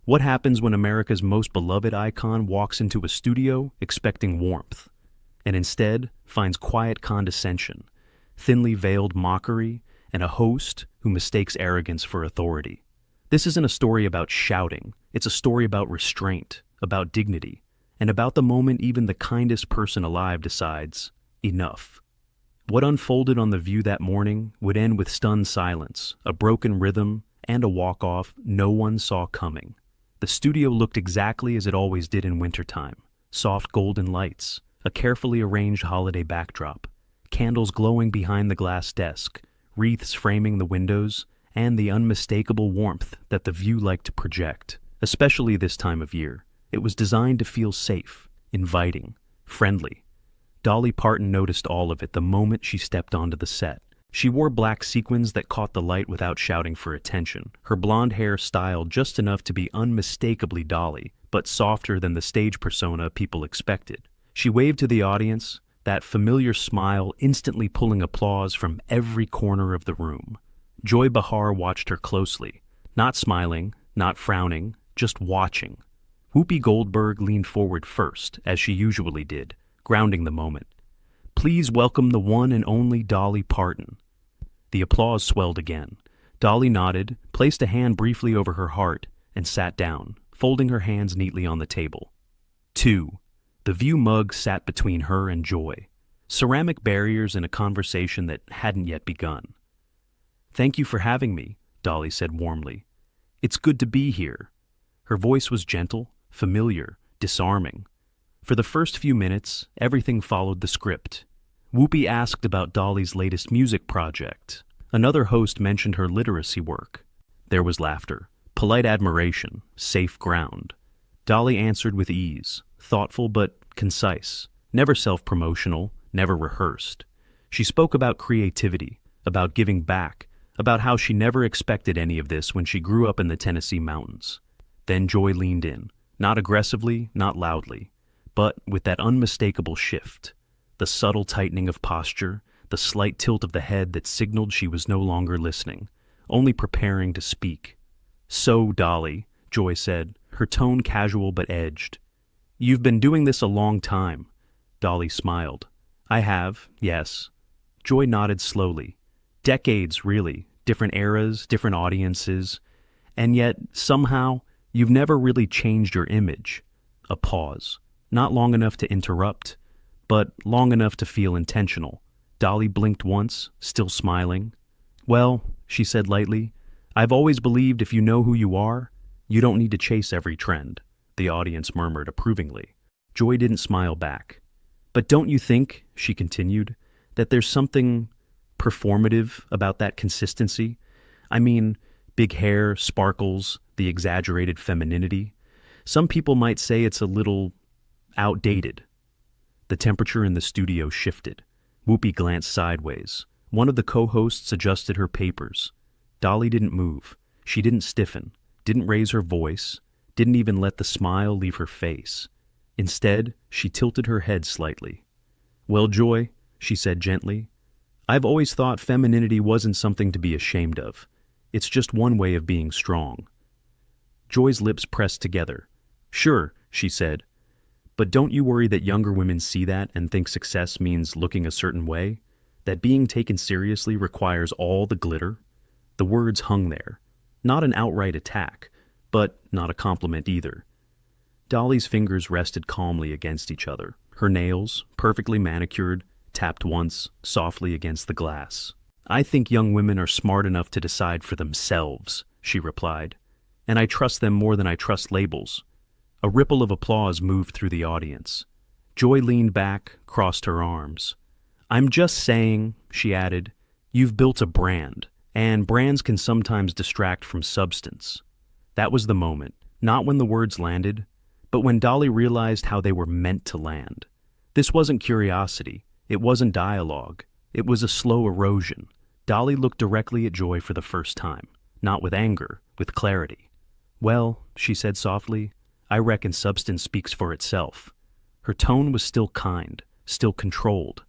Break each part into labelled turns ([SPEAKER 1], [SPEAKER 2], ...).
[SPEAKER 1] What happens when America's most beloved icon walks into a studio expecting warmth, and instead finds quiet condescension, thinly veiled mockery, and a host who mistakes arrogance for authority? This isn't a story about shouting. It's a story about restraint, about dignity, and about the moment even the kindest person alive decides, enough. What unfolded on The View that morning would end with stunned silence, a broken rhythm, and a walk-off no one saw coming. The studio looked exactly as it always did in wintertime. Soft golden lights, a carefully arranged holiday backdrop, candles glowing behind the glass desk, wreaths framing the windows, and the unmistakable warmth that The View liked to project, especially this time of year. It was designed to feel safe, inviting, friendly. Dolly Parton noticed all of it the moment she stepped onto the set. She wore black sequins that caught the light without shouting for attention, her blonde hair styled just enough to be unmistakably Dolly, but softer than the stage persona people expected. She waved to the audience, that familiar smile instantly pulling applause from every corner of the room. Joy Behar watched her closely, not smiling, not frowning, just watching. Whoopi Goldberg leaned forward first, as she usually did, grounding the moment. "Please welcome the one and only Dolly Parton." The applause swelled again. Dolly nodded, placed a hand briefly over her heart, and sat down, folding her hands neatly on the table. 2. The View mug sat between her and Joy, ceramic barriers in a conversation that hadn't yet begun. "Thank you for having me," Dolly said warmly. "It's good to be here." Her voice was gentle, familiar, disarming. For the first few minutes, everything followed the script. Whoopi asked about Dolly's latest music project. Another host mentioned her literacy work. There was laughter, polite admiration, safe ground. Dolly answered with ease, thoughtful but concise, never self-promotional, never rehearsed. She spoke about creativity, about giving back, about how she never expected any of this when she grew up in the Tennessee mountains. Then Joy leaned in, not aggressively, not loudly, but with that unmistakable shift. The subtle tightening of posture, the slight tilt of the head that signaled she was no longer listening, only preparing to speak. "So, Dolly," Joy said, her tone casual but edged. "You've been doing this a long time." Dolly smiled. "I have, yes." Joy nodded slowly. "Decades, really. Different eras, different audiences. And yet, somehow, you've never really changed your image." A pause. Not long enough to interrupt, but long enough to feel intentional. Dolly blinked once, still smiling. "Well," she said lightly, "I've always believed if you know who you are, you don't need to chase every trend." The audience murmured approvingly. Joy didn't smile back. "But don't you think," she continued, "that there's something performative about that consistency? I mean, big hair, sparkles, the exaggerated femininity. Some people might say it's a little outdated." The temperature in the studio shifted. Whoopi glanced sideways. One of the co-hosts adjusted her papers. Dolly didn't move. She didn't stiffen, didn't raise her voice, didn't even let the smile leave her face. Instead, she tilted her head slightly. "Well, Joy," she said gently, "I've always thought femininity wasn't something to be ashamed of. It's just one way of being strong." Joy's lips pressed together. "Sure," she said. "But don't you worry that younger women see that and think success means looking a certain way? That being taken seriously requires all the glitter?" The words hung there. Not an outright attack, but not a compliment either. Dolly's fingers rested calmly against each other. Her nails, perfectly manicured, tapped once, softly against the glass. "I think young women are smart enough to decide for themselves," she replied. "And I trust them more than I trust labels." A ripple of applause moved through the audience. Joy leaned back, crossed her arms. "I'm just saying," she added, "you've built a brand, and brands can sometimes distract from substance." That was the moment, not when the words landed, but when Dolly realized how they were meant to land. This wasn't curiosity, it wasn't dialogue, it was a slow erosion. Dolly looked directly at Joy for the first time, not with anger, with clarity. "Well," she said softly, "I reckon substance speaks for itself." Her tone was still kind, still controlled,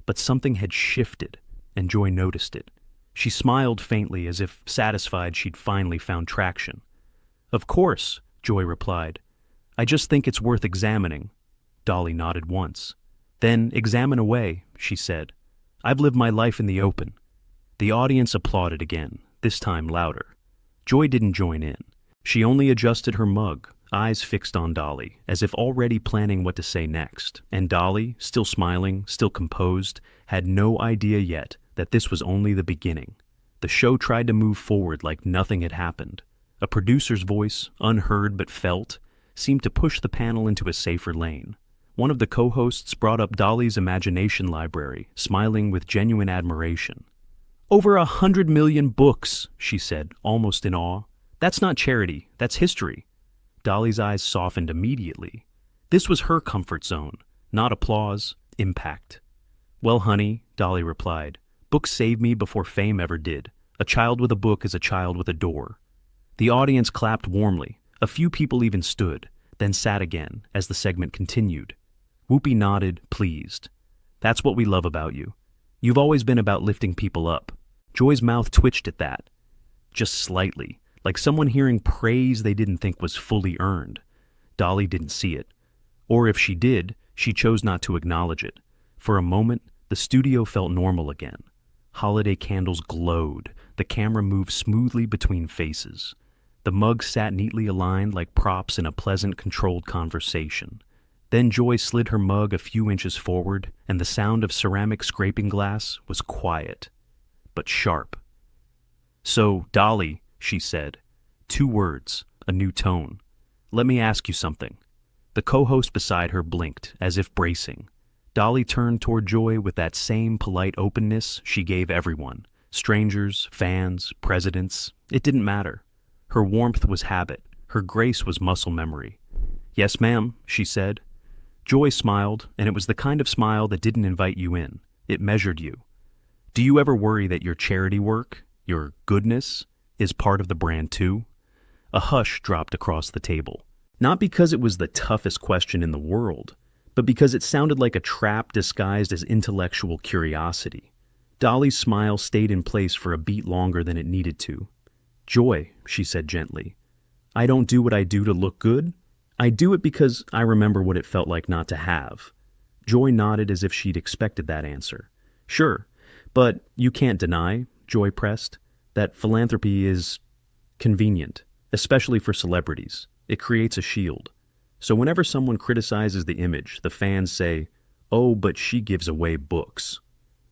[SPEAKER 1] but something had shifted, and Joy noticed it. She smiled faintly as if satisfied she'd finally found traction. "Of course," Joy replied. I just think it's worth examining. Dolly nodded once. Then examine away, she said. I've lived my life in the open. The audience applauded again, this time louder. Joy didn't join in. She only adjusted her mug, eyes fixed on Dolly, as if already planning what to say next. And Dolly, still smiling, still composed, had no idea yet that this was only the beginning. The show tried to move forward like nothing had happened. A producer's voice, unheard but felt, seemed to push the panel into a safer lane. One of the co-hosts brought up Dolly's imagination library, smiling with genuine admiration. Over 100 million books, she said, almost in awe. That's not charity, that's history. Dolly's eyes softened immediately. This was her comfort zone, not applause, impact. Well, honey, Dolly replied, books saved me before fame ever did. A child with a book is a child with a door. The audience clapped warmly. A few people even stood, then sat again as the segment continued. Whoopi nodded, pleased. That's what we love about you. You've always been about lifting people up. Joy's mouth twitched at that. Just slightly, like someone hearing praise they didn't think was fully earned. Dolly didn't see it. Or if she did, she chose not to acknowledge it. For a moment, the studio felt normal again. Holiday candles glowed. The camera moved smoothly between faces. The mugs sat neatly aligned like props in a pleasant, controlled conversation. Then Joy slid her mug a few inches forward, and the sound of ceramic scraping glass was quiet, but sharp. So, Dolly, she said, 2 words, a new tone. Let me ask you something. The co-host beside her blinked, as if bracing. Dolly turned toward Joy with that same polite openness she gave everyone. Strangers, fans, presidents, it didn't matter. Her warmth was habit. Her grace was muscle memory. Yes, ma'am, she said. Joy smiled, and it was the kind of smile that didn't invite you in. It measured you. Do you ever worry that your charity work, your goodness, is part of the brand too? A hush dropped across the table. Not because it was the toughest question in the world, but because it sounded like a trap disguised as intellectual curiosity. Dolly's smile stayed in place for a beat longer than it needed to. Joy, she said gently, I don't do what I do to look good. I do it because I remember what it felt like not to have. Joy nodded as if she'd expected that answer. Sure, but you can't deny, Joy pressed, that philanthropy is convenient, especially for celebrities. It creates a shield. So whenever someone criticizes the image, the fans say, oh, but she gives away books.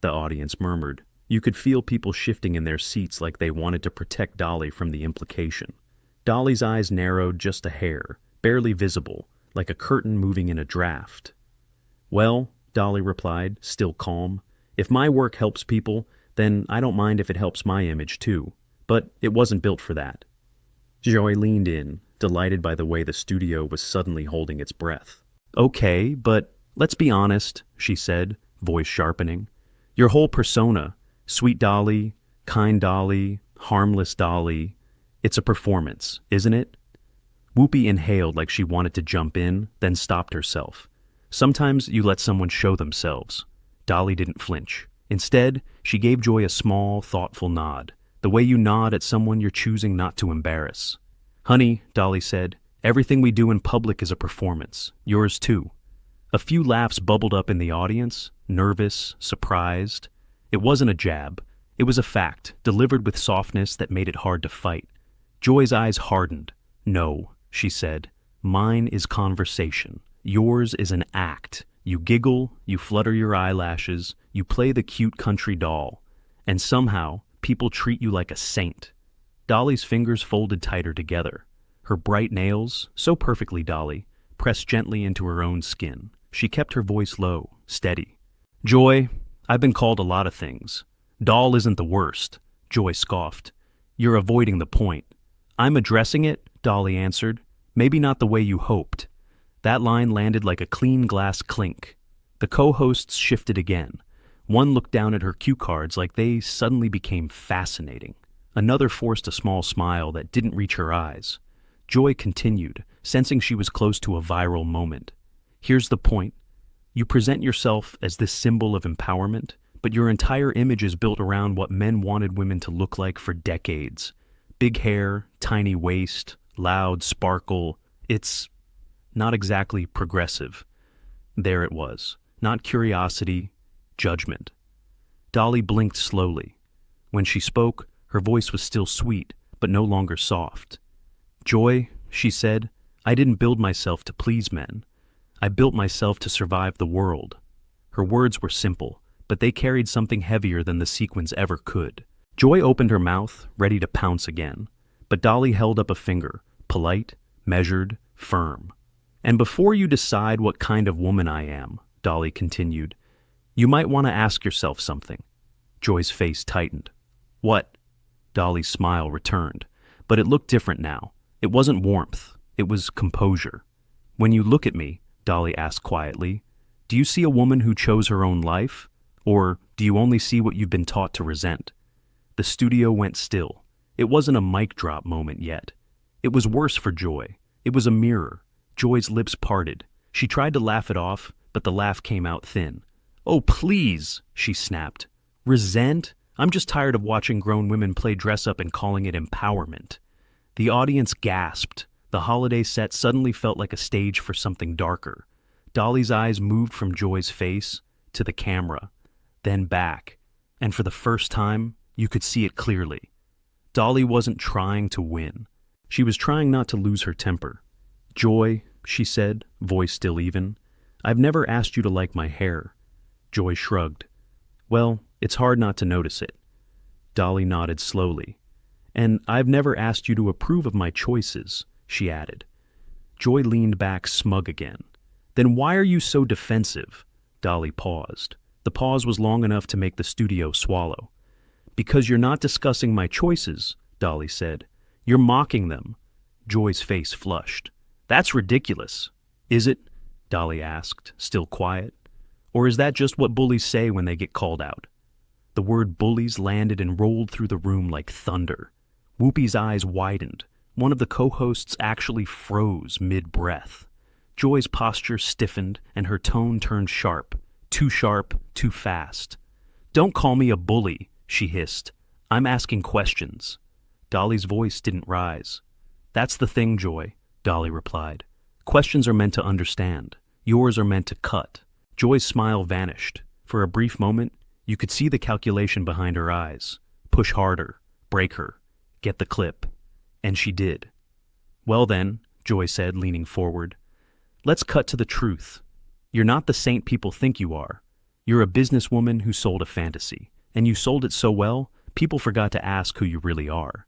[SPEAKER 1] The audience murmured. You could feel people shifting in their seats like they wanted to protect Dolly from the implication. Dolly's eyes narrowed just a hair, barely visible, like a curtain moving in a draft. Well, Dolly replied, still calm, if my work helps people, then I don't mind if it helps my image too. But it wasn't built for that. Joy leaned in, delighted by the way the studio was suddenly holding its breath. Okay, but let's be honest, she said, voice sharpening. Your whole persona, sweet Dolly, kind Dolly, harmless Dolly, it's a performance, isn't it? Whoopi inhaled like she wanted to jump in, then stopped herself. Sometimes you let someone show themselves. Dolly didn't flinch. Instead, she gave Joy a small, thoughtful nod, the way you nod at someone you're choosing not to embarrass. Honey, Dolly said, everything we do in public is a performance. Yours too. A few laughs bubbled up in the audience, nervous, surprised. It wasn't a jab. It was a fact, delivered with softness that made it hard to fight. Joy's eyes hardened. No, she said, mine is conversation. Yours is an act. You giggle, you flutter your eyelashes, you play the cute country doll. And somehow, people treat you like a saint. Dolly's fingers folded tighter together. Her bright nails, so perfectly Dolly, pressed gently into her own skin. She kept her voice low, steady. Joy, I've been called a lot of things. Doll isn't the worst, Joy scoffed. You're avoiding the point. I'm addressing it, Dolly answered. Maybe not the way you hoped. That line landed like a clean glass clink. The co-hosts shifted again. One looked down at her cue cards like they suddenly became fascinating. Another forced a small smile that didn't reach her eyes. Joy continued, sensing she was close to a viral moment. Here's the point. You present yourself as this symbol of empowerment, but your entire image is built around what men wanted women to look like for decades. Big hair, tiny waist, loud sparkle, It's not exactly progressive. There it was. Not curiosity, judgment. Dolly blinked slowly. When she spoke, her voice was still sweet, but no longer soft. "Joy," she said, "I didn't build myself to please men. I built myself to survive the world." Her words were simple, but they carried something heavier than the sequins ever could. Joy opened her mouth, ready to pounce again, but Dolly held up a finger, polite, measured, firm. "And before you decide what kind of woman I am," Dolly continued, "you might want to ask yourself something." Joy's face tightened. "What?" Dolly's smile returned, but it looked different now. It wasn't warmth, it was composure. "When you look at me," Dolly asked quietly, "do you see a woman who chose her own life? Or do you only see what you've been taught to resent?" The studio went still. It wasn't a mic drop moment yet. It was worse for Joy. It was a mirror. Joy's lips parted. She tried to laugh it off, but the laugh came out thin. "Oh, please," she snapped. "Resent? I'm just tired of watching grown women play dress-up and calling it empowerment." The audience gasped. The holiday set suddenly felt like a stage for something darker. Dolly's eyes moved from Joy's face to the camera, then back, and for the first time, you could see it clearly. Dolly wasn't trying to win. She was trying not to lose her temper. "Joy," she said, voice still even, "I've never asked you to like my hair." Joy shrugged. "Well, it's hard not to notice it." Dolly nodded slowly. "And I've never asked you to approve of my choices," she added. Joy leaned back smug again. "Then why are you so defensive?" Dolly paused. The pause was long enough to make the studio swallow. "Because you're not discussing my choices," Dolly said. "You're mocking them." Joy's face flushed. "That's ridiculous." "Is it?" Dolly asked, still quiet. "Or is that just what bullies say when they get called out?" The word bullies landed and rolled through the room like thunder. Whoopi's eyes widened. One of the co-hosts actually froze mid-breath. Joy's posture stiffened and her tone turned sharp. Too sharp, too fast. "Don't call me a bully," she hissed. "I'm asking questions." Dolly's voice didn't rise. "That's the thing, Joy," Dolly replied. "Questions are meant to understand. Yours are meant to cut." Joy's smile vanished. For a brief moment, you could see the calculation behind her eyes. Push harder. Break her. Get the clip. And she did. "Well then," Joy said, leaning forward, "let's cut to the truth. You're not the saint people think you are. You're a businesswoman who sold a fantasy. And you sold it so well, people forgot to ask who you really are."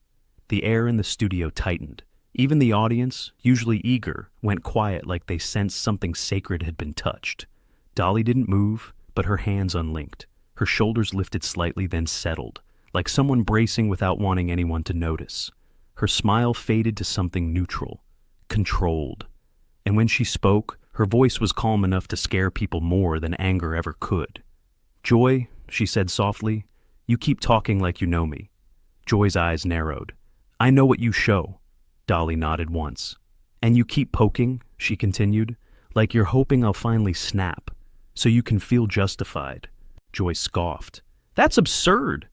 [SPEAKER 1] The air in the studio tightened. Even the audience, usually eager, went quiet like they sensed something sacred had been touched. Dolly didn't move, but her hands unlinked. Her shoulders lifted slightly, then settled, like someone bracing without wanting anyone to notice. Her smile faded to something neutral, controlled. And when she spoke, her voice was calm enough to scare people more than anger ever could. "Joy," she said softly, "you keep talking like you know me." Joy's eyes narrowed. "I know what you show." Dolly nodded once. "And you keep poking," she continued, "like you're hoping I'll finally snap, so you can feel justified." Joy scoffed. "That's absurd."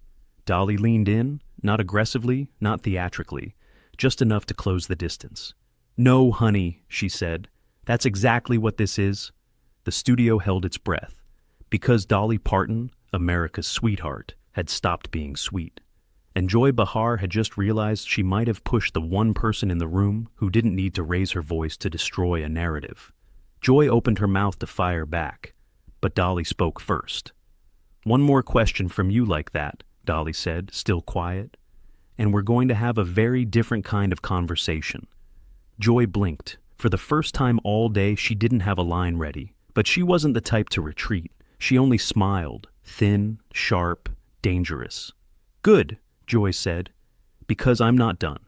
[SPEAKER 1] Dolly leaned in, not aggressively, not theatrically, just enough to close the distance. "No, honey," she said. "That's exactly what this is." The studio held its breath, because Dolly Parton, America's sweetheart, had stopped being sweet. And Joy Behar had just realized she might have pushed the one person in the room who didn't need to raise her voice to destroy a narrative. Joy opened her mouth to fire back, but Dolly spoke first. "One more question from you like that," Dolly said, still quiet. "And we're going to have a very different kind of conversation." Joy blinked. For the first time all day, she didn't have a line ready, but she wasn't the type to retreat. She only smiled, thin, sharp, dangerous. "Good," Joy said, "because I'm not done."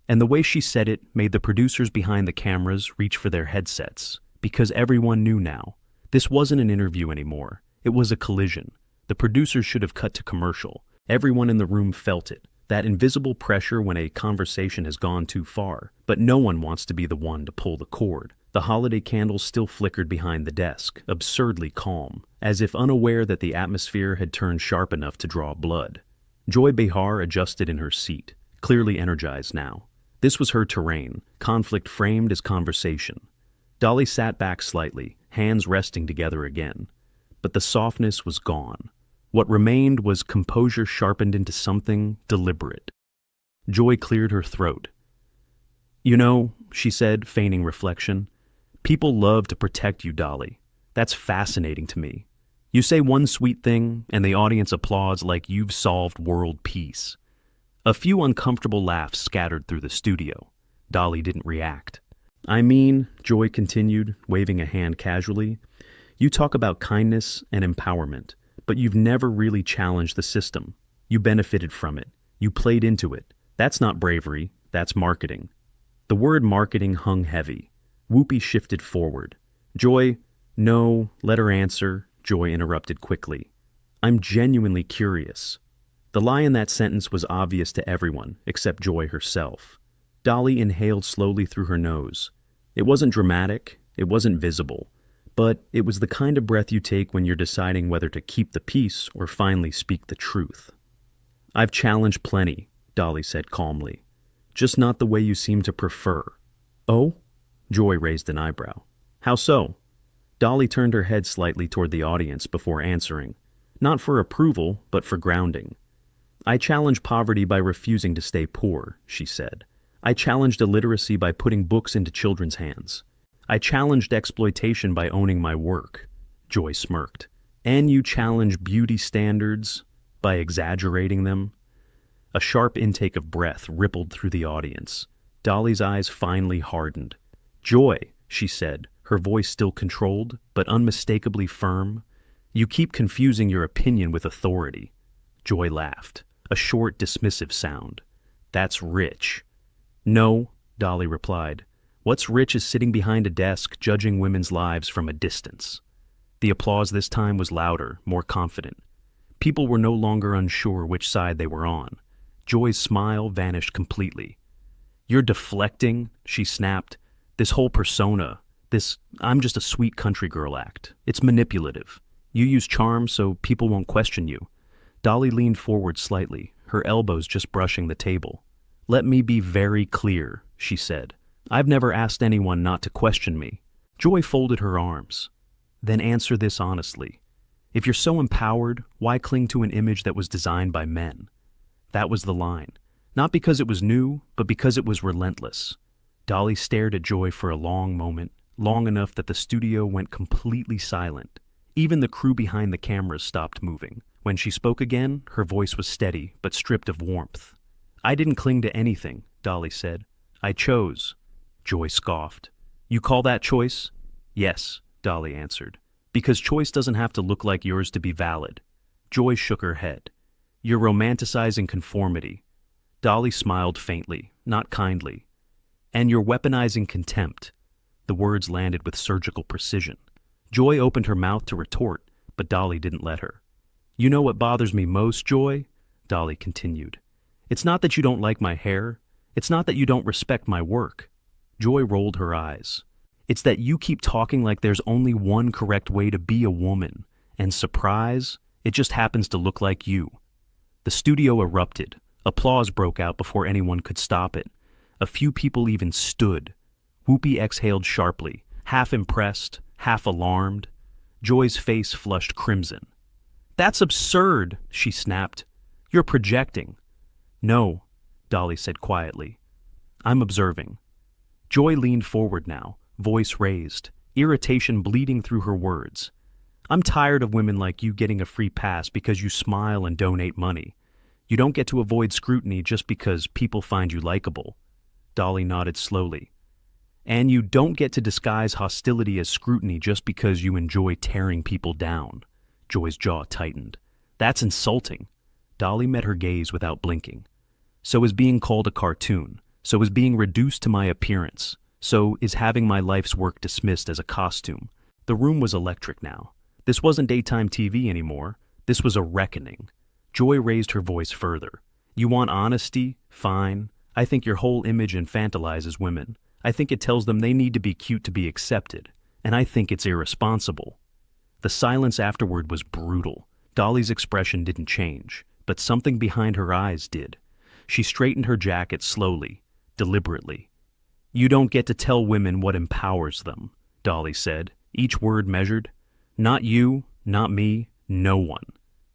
[SPEAKER 1] And the way she said it made the producers behind the cameras reach for their headsets, because everyone knew now. This wasn't an interview anymore. It was a collision. The producers should have cut to commercial. Everyone in the room felt it, that invisible pressure when a conversation has gone too far, but no one wants to be the one to pull the cord. The holiday candles still flickered behind the desk, absurdly calm, as if unaware that the atmosphere had turned sharp enough to draw blood. Joy Behar adjusted in her seat, clearly energized now. This was her terrain, conflict framed as conversation. Dolly sat back slightly, hands resting together again. But the softness was gone. What remained was composure sharpened into something deliberate. Joy cleared her throat. "You know," she said, feigning reflection, "people love to protect you, Dolly. That's fascinating to me. You say one sweet thing, and the audience applauds like you've solved world peace." A few uncomfortable laughs scattered through the studio. Dolly didn't react. "I mean," Joy continued, waving a hand casually, "you talk about kindness and empowerment, but you've never really challenged the system. You benefited from it. You played into it. That's not bravery, that's marketing." The word marketing hung heavy. Whoopi shifted forward. "Joy, no, let her answer," Joy interrupted quickly. "I'm genuinely curious." The lie in that sentence was obvious to everyone, except Joy herself. Dolly inhaled slowly through her nose. It wasn't dramatic, it wasn't visible, but it was the kind of breath you take when you're deciding whether to keep the peace or finally speak the truth. "I've challenged plenty," Dolly said calmly. "Just not the way you seem to prefer." "Oh?" Joy raised an eyebrow. "How so?" Dolly turned her head slightly toward the audience before answering, not for approval, but for grounding. "I challenge poverty by refusing to stay poor," she said. "I challenged illiteracy by putting books into children's hands. I challenged exploitation by owning my work." Joy smirked. "And you challenge beauty standards by exaggerating them?" A sharp intake of breath rippled through the audience. Dolly's eyes finally hardened. "Joy," she said, her voice still controlled, but unmistakably firm, "you keep confusing your opinion with authority." Joy laughed, a short, dismissive sound. "That's rich." "No," Dolly replied. "What's rich is sitting behind a desk judging women's lives from a distance." The applause this time was louder, more confident. People were no longer unsure which side they were on. Joy's smile vanished completely. "You're deflecting," she snapped. "This whole persona, this 'I'm just a sweet country girl' act, it's manipulative. You use charm so people won't question you." Dolly leaned forward slightly, her elbows just brushing the table. "Let me be very clear," she said. "I've never asked anyone not to question me." Joy folded her arms. "Then answer this honestly. If you're so empowered, why cling to an image that was designed by men?" That was the line. Not because it was new, but because it was relentless. Dolly stared at Joy for a long moment, long enough that the studio went completely silent. Even the crew behind the cameras stopped moving. When she spoke again, her voice was steady, but stripped of warmth. "I didn't cling to anything," Dolly said. "I chose." Joy scoffed. "You call that choice?" "Yes," Dolly answered. "Because choice doesn't have to look like yours to be valid." Joy shook her head. "You're romanticizing conformity." Dolly smiled faintly, not kindly. "And you're weaponizing contempt." The words landed with surgical precision. Joy opened her mouth to retort, but Dolly didn't let her. "You know what bothers me most, Joy?" Dolly continued. "It's not that you don't like my hair. It's not that you don't respect my work." Joy rolled her eyes. "It's that you keep talking like there's only one correct way to be a woman. And surprise, it just happens to look like you." The studio erupted. Applause broke out before anyone could stop it. A few people even stood. Whoopi exhaled sharply, half impressed, half alarmed. Joy's face flushed crimson. "That's absurd," she snapped. "You're projecting." "No," Dolly said quietly. "I'm observing." Joy leaned forward now, voice raised, irritation bleeding through her words. "I'm tired of women like you getting a free pass because you smile and donate money. You don't get to avoid scrutiny just because people find you likable." Dolly nodded slowly. "And you don't get to disguise hostility as scrutiny just because you enjoy tearing people down." Joy's jaw tightened. "That's insulting." Dolly met her gaze without blinking. "So is being called a cartoon. So is being reduced to my appearance. So is having my life's work dismissed as a costume." The room was electric now. This wasn't daytime TV anymore. This was a reckoning. Joy raised her voice further. "You want honesty? Fine. I think your whole image infantilizes women. I think it tells them they need to be cute to be accepted. And I think it's irresponsible." The silence afterward was brutal. Dolly's expression didn't change, but something behind her eyes did. She straightened her jacket slowly. deliberately. "You don't get to tell women what empowers them," Dolly said, each word measured. "Not you, not me, no one."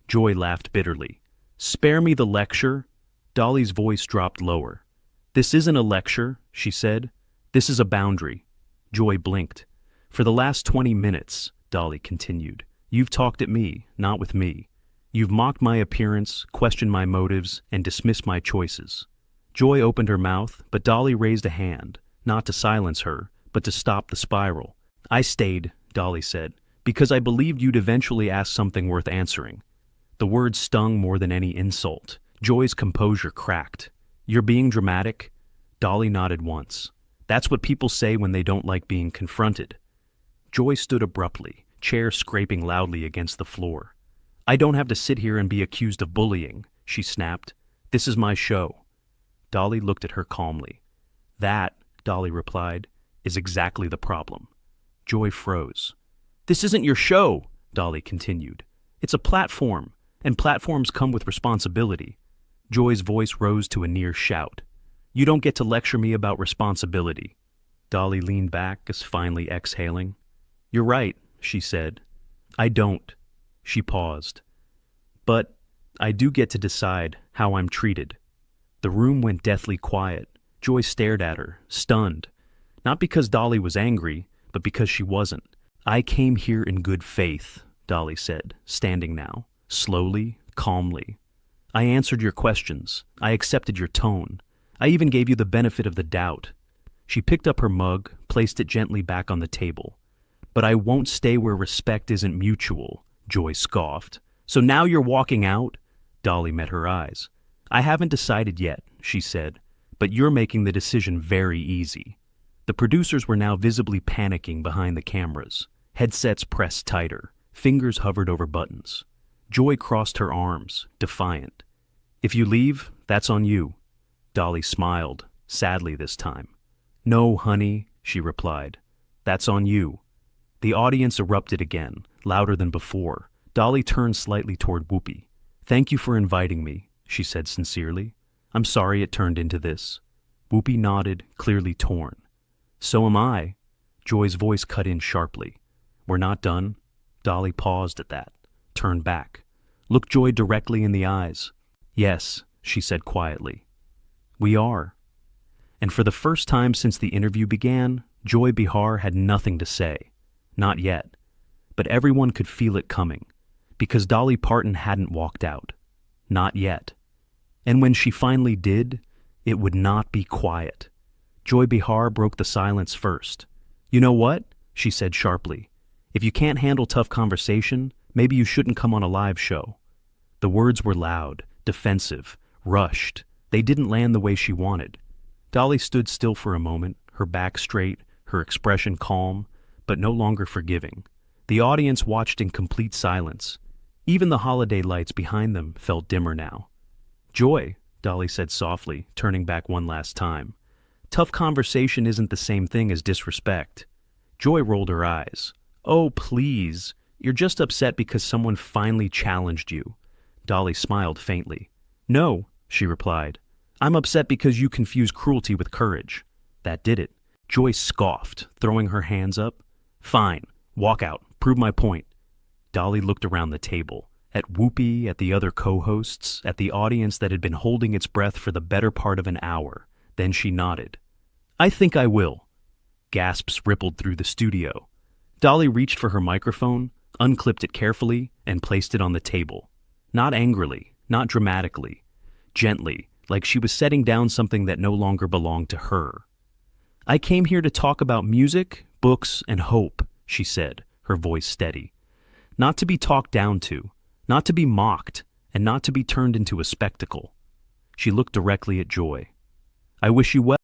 [SPEAKER 1] Joy laughed bitterly. "Spare me the lecture." Dolly's voice dropped lower. "This isn't a lecture," she said. "This is a boundary." Joy blinked. "For the last 20 minutes, Dolly continued, "you've talked at me, not with me. You've mocked my appearance, questioned my motives, and dismissed my choices." Joy opened her mouth, but Dolly raised a hand, not to silence her, but to stop the spiral. "I stayed," Dolly said, "because I believed you'd eventually ask something worth answering." The words stung more than any insult. Joy's composure cracked. "You're being dramatic?" Dolly nodded once. "That's what people say when they don't like being confronted." Joy stood abruptly, chair scraping loudly against the floor. "I don't have to sit here and be accused of bullying," she snapped. "This is my show." Dolly looked at her calmly. "That," Dolly replied, "is exactly the problem." Joy froze. "This isn't your show," Dolly continued. "It's a platform, and platforms come with responsibility." Joy's voice rose to a near shout. "You don't get to lecture me about responsibility." Dolly leaned back as finally exhaling. "You're right," she said. "I don't." She paused. "But I do get to decide how I'm treated." The room went deathly quiet. Joy stared at her, stunned. Not because Dolly was angry, but because she wasn't. "I came here in good faith," Dolly said, standing now, slowly, calmly. "I answered your questions. I accepted your tone. I even gave you the benefit of the doubt." She picked up her mug, placed it gently back on the table. "But I won't stay where respect isn't mutual," Joy scoffed. "So now you're walking out?" Dolly met her eyes. "I haven't decided yet," she said, "but you're making the decision very easy." The producers were now visibly panicking behind the cameras. Headsets pressed tighter. Fingers hovered over buttons. Joy crossed her arms, defiant. "If you leave, that's on you." Dolly smiled, sadly this time. "No, honey," she replied. "That's on you." The audience erupted again, louder than before. Dolly turned slightly toward Whoopi. "Thank you for inviting me," she said sincerely. "I'm sorry it turned into this." Whoopi nodded, clearly torn. "So am I." Joy's voice cut in sharply. "We're not done." Dolly paused at that, turned back, looked Joy directly in the eyes. "Yes," she said quietly. "We are." And for the first time since the interview began, Joy Behar had nothing to say. Not yet. But everyone could feel it coming, because Dolly Parton hadn't walked out. Not yet. And when she finally did, it would not be quiet. Joy Behar broke the silence first. "You know what?" she said sharply. "If you can't handle tough conversation, maybe you shouldn't come on a live show." The words were loud, defensive, rushed. They didn't land the way she wanted. Dolly stood still for a moment, her back straight, her expression calm, but no longer forgiving. The audience watched in complete silence. Even the holiday lights behind them felt dimmer now. "Joy," Dolly said softly, turning back one last time. "Tough conversation isn't the same thing as disrespect." Joy rolled her eyes. "Oh, please. You're just upset because someone finally challenged you." Dolly smiled faintly. "No," she replied. "I'm upset because you confuse cruelty with courage." That did it. Joy scoffed, throwing her hands up. "Fine. Walk out. Prove my point." Dolly looked around the table, at Whoopi, at the other co-hosts, at the audience that had been holding its breath for the better part of an hour. Then she nodded. "I think I will." Gasps rippled through the studio. Dolly reached for her microphone, unclipped it carefully, and placed it on the table. Not angrily, not dramatically. Gently, like she was setting down something that no longer belonged to her. "I came here to talk about music, books, and hope," she said, her voice steady. "Not to be talked down to, not to be mocked, and not to be turned into a spectacle." She looked directly at Joy. "I wish you well."